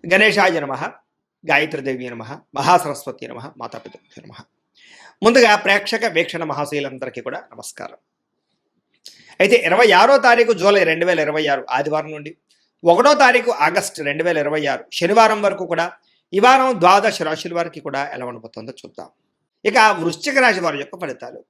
గణేశాయ నమః, గాయత్రీదేవి నమః, మహాసరస్వతి నమః, మాతాపితృభ్యో నమః. ముందుగా ప్రేక్షక వీక్షణ మహాశీలందరికీ కూడా నమస్కారం. అయితే 26వ తారీఖు జూలై 2026 ఆదివారం నుండి 1వ తారీఖు ఆగస్టు 2026 శనివారం వరకు కూడా ఈ వారం ద్వాదశ రాశుల వారికి కూడా ఎలా ఉండబోతుందో చూద్దాం. ఇక వృశ్చిక రాశి వారి యొక్క ఫలితాలు.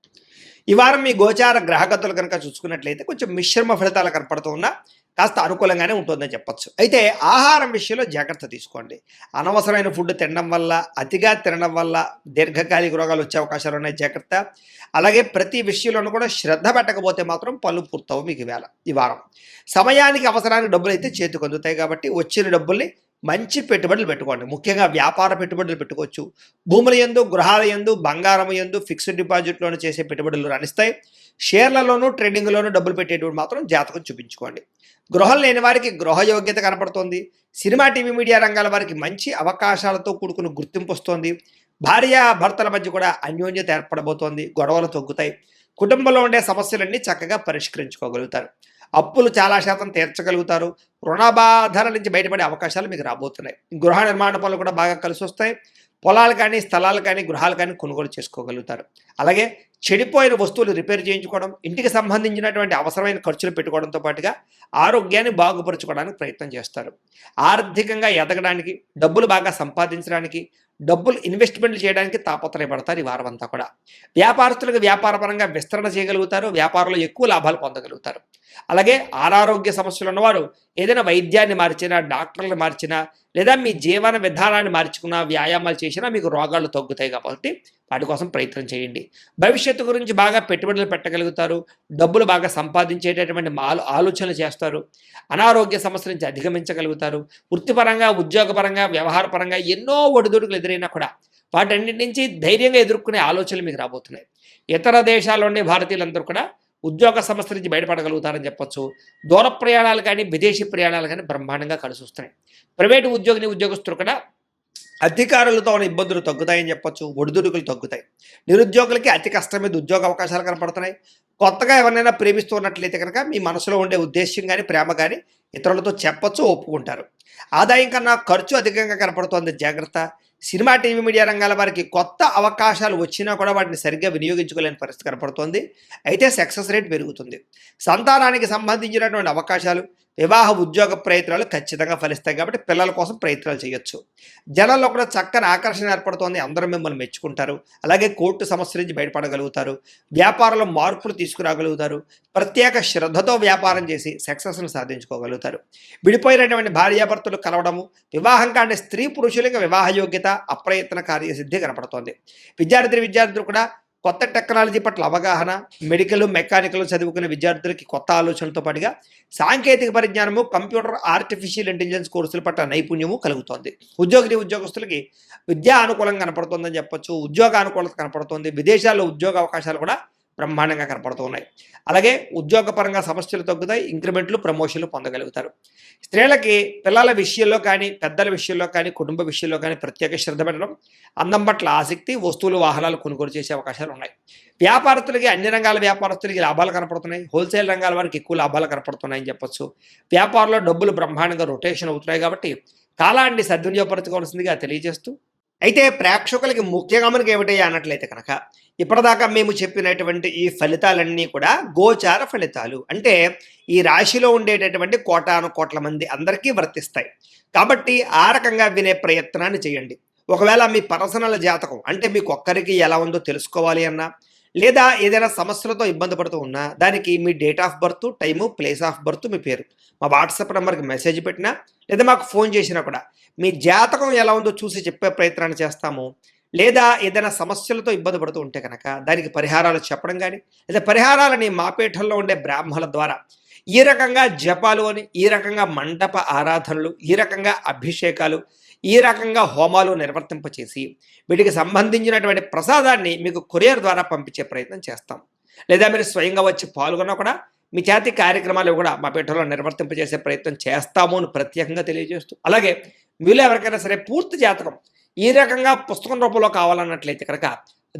ఈ వారం మీ గోచార గ్రహగతులు కనుక చూసుకున్నట్లయితే కొంచెం మిశ్రమ ఫలితాలు కనపడుతూ ఉన్నా కాస్త అనుకూలంగానే ఉంటుందని చెప్పొచ్చు. అయితే ఆహారం విషయంలో జాగ్రత్త తీసుకోండి. అనవసరమైన ఫుడ్ తినడం వల్ల, అతిగా తినడం వల్ల దీర్ఘకాలిక రోగాలు వచ్చే అవకాశాలు ఉన్నాయి, జాగ్రత్త. అలాగే ప్రతి విషయంలోనూ కూడా శ్రద్ధ పెట్టకపోతే మాత్రం పనులు పూర్తవు మీకు ఈ వారం. సమయానికి అవసరానికి డబ్బులు అయితే చేతికి అందుతాయి కాబట్టి వచ్చిన డబ్బుల్ని మంచి పెట్టుబడులు పెట్టుకోండి. ముఖ్యంగా వ్యాపార పెట్టుబడులు పెట్టుకోవచ్చు. భూముల యందు, గృహాల యందు, బంగారం యందు, ఫిక్స్డ్ డిపాజిట్లోనూ చేసే పెట్టుబడులు రాణిస్తాయి. షేర్లలోనూ ట్రేడింగ్లోనూ డబ్బులు పెట్టేటువంటి మాత్రం జాతకం చూపించుకోండి. గృహం లేని వారికి గృహ యోగ్యత కనపడుతోంది. సినిమా, టీవీ, మీడియా రంగాల వారికి మంచి అవకాశాలతో కూడుకున్న గుర్తింపు వస్తోంది. భార్య భర్తల మధ్య కూడా అన్యోన్యత ఏర్పడబోతోంది. గొడవలు తగ్గుతాయి. కుటుంబంలో ఉండే సమస్యలన్నీ చక్కగా పరిష్కరించుకోగలుగుతారు. అప్పులు చాలా శాతం తీర్చగలుగుతారు. రుణబాధల నుంచి బయటపడే అవకాశాలు మీకు రాబోతున్నాయి. గృహ నిర్మాణ పనులు కూడా బాగా కలిసి వస్తాయి. పొలాలు కానీ, స్థలాలు కానీ, గృహాలు కానీ కొనుగోలు చేసుకోగలుగుతారు. అలాగే చెడిపోయిన వస్తువులు రిపేర్ చేయించుకోవడం, ఇంటికి సంబంధించినటువంటి అవసరమైన ఖర్చులు పెట్టుకోవడంతో పాటుగా ఆరోగ్యాన్ని బాగుపరుచుకోవడానికి ప్రయత్నం చేస్తారు. ఆర్థికంగా ఎదగడానికి, డబ్బులు బాగా సంపాదించడానికి, డబ్బులు ఇన్వెస్ట్మెంట్లు చేయడానికి తాపత్రయపడతారు ఈ వారం అంతా కూడా. వ్యాపారస్తులకు వ్యాపారపరంగా విస్తరణ చేయగలుగుతారు. వ్యాపారంలో ఎక్కువ లాభాలు పొందగలుగుతారు. అలాగే అనారోగ్య సమస్యలు ఉన్నవారు ఏదైనా వైద్యాన్ని మార్చినా, డాక్టర్లు మార్చినా, లేదా మీ జీవన విధానాన్ని మార్చుకున్నా, వ్యాయామాలు చేసినా మీకు రోగాలు తగ్గుతాయి కాబట్టి వాటి కోసం ప్రయత్నం చేయండి. భవిష్యత్తు గురించి బాగా పెట్టుబడులు పెట్టగలుగుతారు. డబ్బులు బాగా సంపాదించేటటువంటి ఆలోచనలు చేస్తారు. అనారోగ్య సమస్యల నుంచి అధిగమించగలుగుతారు. వృత్తిపరంగా, ఉద్యోగపరంగా, వ్యవహారపరంగా ఎన్నో ఒడిదుడుకులు ఎదురైనా కూడా వాటన్నిటి నుంచి ధైర్యంగా ఎదుర్కొనే ఆలోచనలు మీకు రాబోతున్నాయి. ఇతర దేశాల్లోని భారతీయులందరూ కూడా ఉద్యోగ సమస్య నుంచి బయటపడగలుగుతారని చెప్పొచ్చు. దూర ప్రయాణాలు కానీ, విదేశీ ప్రయాణాలు కానీ బ్రహ్మాండంగా కలిసి వస్తున్నాయి. ప్రైవేటు ఉద్యోగస్తులు కూడా అధికారులతో ఉన్న ఇబ్బందులు తగ్గుతాయని చెప్పొచ్చు. ఒడిదుడుకులు తగ్గుతాయి. నిరుద్యోగులకి అతి కష్టం మీద ఉద్యోగ అవకాశాలు కనపడుతున్నాయి. కొత్తగా ఎవరినైనా ప్రేమిస్తున్నట్లయితే కనుక మీ మనసులో ఉండే ఉద్దేశ్యం కానీ, ప్రేమ కానీ ఇతరులతో చెప్పొచ్చు, ఒప్పుకుంటారు. ఆదాయం కన్నా ఖర్చు అధికంగా కనపడుతోంది, జాగ్రత్త. సినిమా, టీవీ, మీడియా రంగాల వారికి కొత్త అవకాశాలు వచ్చినా కూడా వాటిని సరిగ్గా వినియోగించుకోలేని పరిస్థితి కనపడుతోంది. అయితే సక్సెస్ రేట్ పెరుగుతుంది. సంతానానికి సంబంధించినటువంటి అవకాశాలు, వివాహ, ఉద్యోగ ప్రయత్నాలు ఖచ్చితంగా ఫలిస్తాయి కాబట్టి పిల్లల కోసం ప్రయత్నాలు చేయొచ్చు. జనాల్లో కూడా చక్కని ఆకర్షణ ఏర్పడుతోంది. అందరూ మిమ్మల్ని మెచ్చుకుంటారు. అలాగే కోర్టు సమస్య నుంచి బయటపడగలుగుతారు. వ్యాపారంలో మార్పులు తీసుకురాగలుగుతారు. ప్రత్యేక శ్రద్ధతో వ్యాపారం చేసి సక్సెస్ను సాధించుకోగలుగుతారు. విడిపోయినటువంటి భార్యాభర్తలు కలవడము, వివాహం కాని స్త్రీ పురుషులకు వివాహ యోగ్యత, అప్రయత్న కార్యసిద్ధి కనపడుతోంది. విద్యార్థులు కూడా కొత్త టెక్నాలజీ పట్ల అవగాహన, మెడికల్, మెకానికల్ చదువుకునే విద్యార్థులకి కొత్త ఆలోచనలతో పాటుగా సాంకేతిక పరిజ్ఞానము, కంప్యూటర్, ఆర్టిఫిషియల్ ఇంటెలిజెన్స్ కోర్సుల పట్ల నైపుణ్యము కలుగుతోంది. ఉద్యోగస్తులకి విద్యా అనుకూలంగా కనపడుతుందని చెప్పొచ్చు. ఉద్యోగ అనుకూలత కనపడుతుంది. విదేశాల్లో ఉద్యోగ అవకాశాలు కూడా బ్రహ్మాండంగా కనపడుతున్నాయి. అలాగే ఉద్యోగపరంగా సమస్యలు తగ్గుతాయి. ఇంక్రిమెంట్లు, ప్రమోషన్లు పొందగలుగుతారు. స్త్రీలకి పిల్లల విషయంలో కానీ, పెద్దల విషయంలో కానీ, కుటుంబ విషయంలో కానీ ప్రత్యేక శ్రద్ధ పెట్టడం, అందం పట్ల ఆసక్తి, వస్తువులు, వాహనాలు కొనుగోలు చేసే అవకాశాలు ఉన్నాయి. వ్యాపారస్తులకి, అన్ని రంగాల వ్యాపారస్తులకి లాభాలు కనపడుతున్నాయి. హోల్సేల్ రంగాల వారికి ఎక్కువ లాభాలు కనపడుతున్నాయని చెప్పొచ్చు. వ్యాపారంలో డబ్బులు బ్రహ్మాండంగా రొటేషన్ అవుతున్నాయి కాబట్టి కాలాన్ని సద్వినియోగపరచుకోవాల్సిందిగా తెలియజేస్తూ, అయితే ప్రేక్షకులకి ముఖ్యంగా మనకి ఏమిటయ్యా అన్నట్లయితే కనుక ఇప్పటిదాకా మేము చెప్పినటువంటి ఈ ఫలితాలన్నీ కూడా గోచార ఫలితాలు. అంటే ఈ రాశిలో ఉండేటటువంటి కోటాను కోట్ల మంది అందరికీ వర్తిస్తాయి. కాబట్టి ఆ రకంగా వినే ప్రయత్నాన్ని చేయండి. ఒకవేళ మీ పర్సనల్ జాతకం అంటే మీకు ఒక్కరికి ఎలా ఉందో తెలుసుకోవాలి అన్నా, లేదా ఏదైనా సమస్యలతో ఇబ్బంది పడుతూ ఉన్నా దానికి మీ date of birth, time, place of birth, మీ పేరు మా వాట్సాప్ నెంబర్కి మెసేజ్ పెట్టినా, లేదా మాకు ఫోన్ చేసినా కూడా మీ జాతకం ఎలా ఉందో చూసి చెప్పే ప్రయత్నాన్ని చేస్తాము. లేదా ఏదైనా సమస్యలతో ఇబ్బంది పడుతూ ఉంటే కనుక దానికి పరిహారాలు చెప్పడం కానీ, లేదా పరిహారాలని మా పీఠంలో ఉండే బ్రాహ్మణుల ద్వారా ఈ రకంగా జపాలు అని, ఈ రకంగా మండప ఆరాధనలు, ఈ రకంగా అభిషేకాలు, ఈ రకంగా హోమాలు నిర్వర్తింపచేసి వీటికి సంబంధించినటువంటి ప్రసాదాన్ని మీకు కొరియర్ ద్వారా పంపించే ప్రయత్నం చేస్తాం. లేదా మీరు స్వయంగా వచ్చి పాల్గొన్నా కూడా మీ చేతి కార్యక్రమాలు కూడా మా పీఠంలో నిర్వర్తింపజేసే ప్రయత్నం చేస్తాము అని ప్రత్యేకంగా తెలియజేస్తూ, అలాగే మీలో ఎవరికైనా సరే పూర్తి జాతకం ఈ రకంగా పుస్తకం రూపంలో కావాలన్నట్లయితే కనుక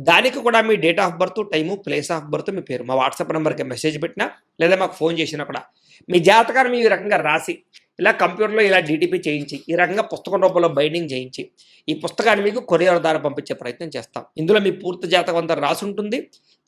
దానికి కూడా మీ date of birth, time, place of birth, మీ పేరు మా వాట్సాప్ నెంబర్కి మెసేజ్ పెట్టినా, లేదా మాకు ఫోన్ చేసినా కూడా మీ జాతకాన్ని ఈ రకంగా రాసి ఇలా కంప్యూటర్లో ఇలా డీటీపీ చేయించి ఈ రకంగా పుస్తకం రూపంలో బైండింగ్ చేయించి ఈ పుస్తకాన్ని మీకు కొరియర్ ద్వారా పంపించే ప్రయత్నం చేస్తాం. ఇందులో మీ పూర్తి జాతకం అంతా రాసి ఉంటుంది,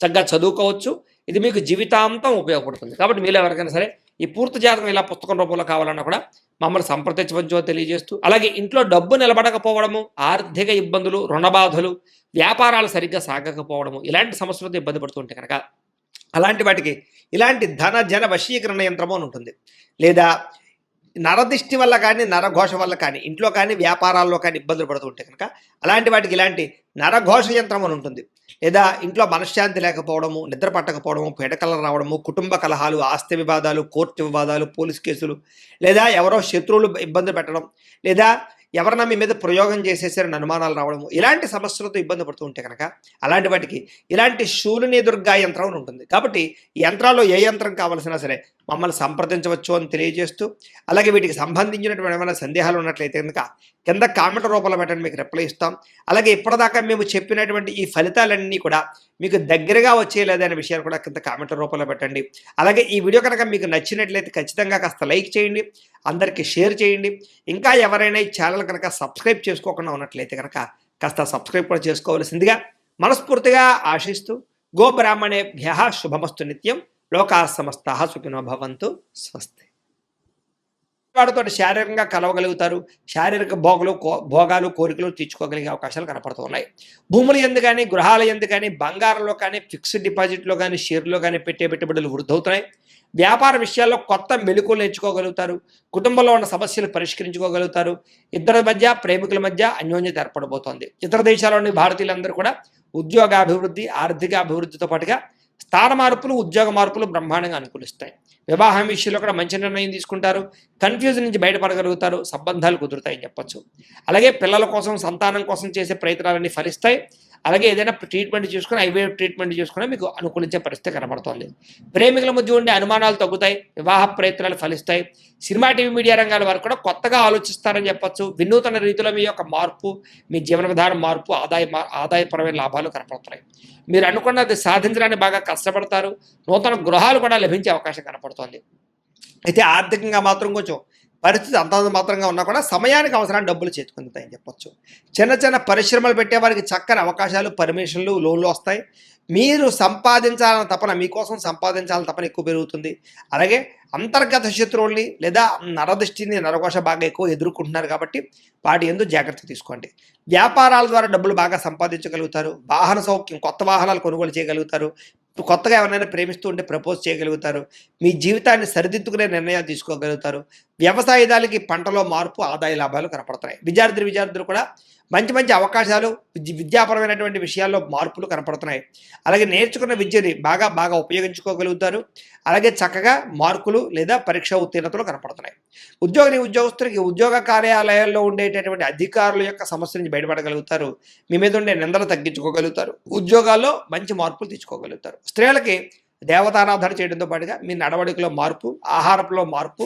చక్కగా చదువుకోవచ్చు. ఇది మీకు జీవితాంతం ఉపయోగపడుతుంది. కాబట్టి మీలో ఎవరికైనా సరే ఈ పూర్తి జాతకం ఇలా పుస్తకం రూపంలో కావాలన్నా కూడా మమ్మల్ని సంప్రదించవచ్చో తెలియజేస్తూ, అలాగే ఇంట్లో డబ్బు నిలబడకపోవడము, ఆర్థిక ఇబ్బందులు, రుణబాధలు, వ్యాపారాలు సరిగ్గా సాగకపోవడము, ఇలాంటి సమస్యలతో ఇబ్బంది పడుతుంటే కనుక అలాంటి వాటికి ఇలాంటి ధన జన వశీకరణ యంత్రము అని ఉంటుంది. లేదా నరదిష్టి వల్ల కానీ, నరఘోష వల్ల కానీ, ఇంట్లో కానీ వ్యాపారాల్లో కానీ ఇబ్బందులు పడుతుంటే కనుక అలాంటి వాటికి ఇలాంటి నరఘోష యంత్రం అని ఉంటుంది. లేదా ఇంట్లో మనశ్శాంతి లేకపోవడము, నిద్ర పట్టకపోవడము, పీడకలలు రావడము, కుటుంబ కలహాలు, ఆస్తి వివాదాలు, కోర్టు వివాదాలు, పోలీస్ కేసులు, లేదా ఎవరో శత్రువులు ఇబ్బంది పెట్టడం, లేదా ఎవరన్నా మీ మీద ప్రయోగం చేసేసారని అనుమానాలు రావడము, ఇలాంటి సమస్యలతో ఇబ్బంది పడుతూ ఉంటే కనుక అలాంటి వాటికి ఇలాంటి శూలిని దుర్గా యంత్రం అని ఉంటుంది. కాబట్టి ఈ యంత్రాల్లో ఏ యంత్రం కావాల్సినా సరే మమ్మల్ని సంప్రదించవచ్చు అని తెలియజేస్తూ, అలాగే వీటికి సంబంధించినటువంటి ఏమైనా సందేహాలు ఉన్నట్లయితే కనుక కింద కామెంట్ రూపంలో పెట్టండి, మీకు రిప్లై ఇస్తాం. అలాగే ఇప్పటిదాకా మేము చెప్పినటువంటి ఈ ఫలితాలన్నీ కూడా మీకు దగ్గరగా వచ్చేయలేదనే విషయాలు కూడా కింద కామెంట్ రూపంలో పెట్టండి. అలాగే ఈ వీడియో కనుక మీకు నచ్చినట్లయితే ఖచ్చితంగా కాస్త లైక్ చేయండి, అందరికీ షేర్ చేయండి. ఇంకా ఎవరైనా ఈ ఛానల్ కనుక సబ్స్క్రైబ్ చేసుకోకుండా ఉన్నట్లయితే కనుక కాస్త సబ్స్క్రైబ్ కూడా చేసుకోవాల్సిందిగా మనస్ఫూర్తిగా ఆశిస్తూ, గోబ్రాహ్మణేభ్యః శుభమస్తు నిత్యం, లోకాః సమస్తాః సుఖినో భవంతు, స్వస్తి. వాడితో శారీరకంగా కలవగలుగుతారు, శారీరక భోగాలు కోరికలు తీర్చుకోగలిగే అవకాశాలు కనపడుతూ ఉన్నాయి. భూముల యందు కానీ, గృహాల యందు కానీ, బంగారంలో కానీ, ఫిక్స్డ్ డిపాజిట్లో కానీ, షేర్లో కానీ పెట్టే పెట్టుబడులు వృద్ధవుతున్నాయి. వ్యాపార విషయాల్లో కొత్త మెళుకువలు నేర్చుకోగలుగుతారు. కుటుంబంలో ఉన్న సమస్యలు పరిష్కరించుకోగలుగుతారు. ఇద్దరి మధ్య, ప్రేమికుల మధ్య అన్యోన్యత ఏర్పడబోతోంది. ఇతర దేశాల్లోని భారతీయులందరూ కూడా ఉద్యోగాభివృద్ధి, ఆర్థిక అభివృద్ధితో పాటుగా స్థాన మార్పులు, ఉద్యోగ మార్పులు బ్రహ్మాండంగా అనుకూలిస్తాయి. వివాహం విషయంలో కూడా మంచి నిర్ణయం తీసుకుంటారు. కన్ఫ్యూజన్ నుంచి బయటపడగలుగుతారు. సంబంధాలు కుదురుతాయని చెప్పొచ్చు. అలాగే పిల్లల కోసం, సంతానం కోసం చేసే ప్రయత్నాలన్నీ ఫలిస్తాయి. అలాగే ఏదైనా ట్రీట్మెంట్ చేసుకుని, ఐవీఎఫ్ ట్రీట్మెంట్ చేసుకుని మీకు అనుకూలించే పరిస్థితి కనబడుతోంది. ప్రేమికుల మధ్య ఉండే అనుమానాలు తగ్గుతాయి. వివాహ ప్రయత్నాలు ఫలిస్తాయి. సినిమా, టీవీ, మీడియా రంగాల వారు కూడా కొత్తగా ఆలోచిస్తారని చెప్పొచ్చు. వినూతన రీతిలో మీ యొక్క మార్పు, మీ జీవన విధానం మార్పు, ఆదాయపరమైన లాభాలు కనపడుతున్నాయి. మీరు అనుకున్నది సాధించడానికి బాగా కష్టపడతారు. నూతన గృహాలు కూడా లభించే అవకాశం కనపడుతోంది. అయితే ఆర్థికంగా మాత్రం కొంచెం పరిస్థితి అంతంత మాత్రంగా ఉన్నా కూడా సమయానికి అవసరాన్ని డబ్బులు చేతుకుందుతాయని చెప్పొచ్చు. చిన్న చిన్న పరిశ్రమలు పెట్టే వారికి చక్కని అవకాశాలు, పర్మిషన్లు, లోన్లు వస్తాయి. మీరు సంపాదించాలన్న తపన, మీకోసం సంపాదించాలన్న తపన ఎక్కువ పెరుగుతుంది. అలాగే అంతర్గత శత్రువుల్ని లేదా నరదృష్టిని, నరకోశ బాగా ఎక్కువ ఎదుర్కొంటున్నారు కాబట్టి వాటి యందు జాగ్రత్త తీసుకోండి. వ్యాపారాల ద్వారా డబ్బులు బాగా సంపాదించగలుగుతారు. వాహన సౌఖ్యం, కొత్త వాహనాలు కొనుగోలు చేయగలుగుతారు. కొత్తగా ఎవరైనా ప్రేమిస్తూ ఉంటే ప్రపోజ్ చేయగలుగుతారు. మీ జీవితాన్ని సరిదిద్దుకునే నిర్ణయాలు తీసుకోగలుగుతారు. వ్యవసాయదారులకి పంటలో మార్పు, ఆదాయ లాభాలు కనపడుతున్నాయి. విద్యార్థులు కూడా మంచి మంచి అవకాశాలు, విద్యాపరమైనటువంటి విషయాల్లో మార్పులు కనపడుతున్నాయి. అలాగే నేర్చుకున్న విద్యని బాగా ఉపయోగించుకోగలుగుతారు. అలాగే చక్కగా మార్కులు లేదా పరీక్ష ఉత్తీర్ణతలు కనపడుతున్నాయి. ఉద్యోగస్తులకి ఉద్యోగ కార్యాలయాల్లో ఉండేటటువంటి అధికారుల యొక్క సమస్య నుంచి బయటపడగలుగుతారు. మీ మీద ఉండే నిందలు తగ్గించుకోగలుగుతారు. ఉద్యోగాల్లో మంచి మార్పులు తెచ్చుకోగలుగుతారు. స్త్రీలకి దేవతారాధన చేయడంతో పాటుగా మీ నడవడికలో మార్పు, ఆహారంలో మార్పు,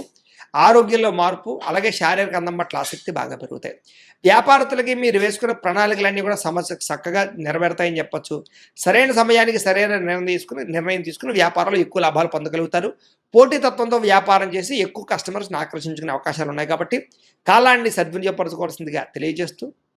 ఆరోగ్యంలో మార్పు, అలాగే శారీరక అందం పట్ల ఆసక్తి బాగా పెరుగుతాయి. వ్యాపారస్తులకి మీరు వేసుకున్న ప్రణాళికలన్నీ కూడా సమస్యకు చక్కగా నెరవేరుతాయని చెప్పొచ్చు. సరైన సమయానికి సరైన నిర్ణయం తీసుకుని వ్యాపారంలో ఎక్కువ లాభాలు పొందగలుగుతారు. పోటీతత్వంతో వ్యాపారం చేసి ఎక్కువ కస్టమర్స్ని ఆకర్షించుకునే అవకాశాలు ఉన్నాయి. కాబట్టి కాలాన్ని సద్వినియోగపరచుకోవాల్సిందిగా తెలియజేస్తూ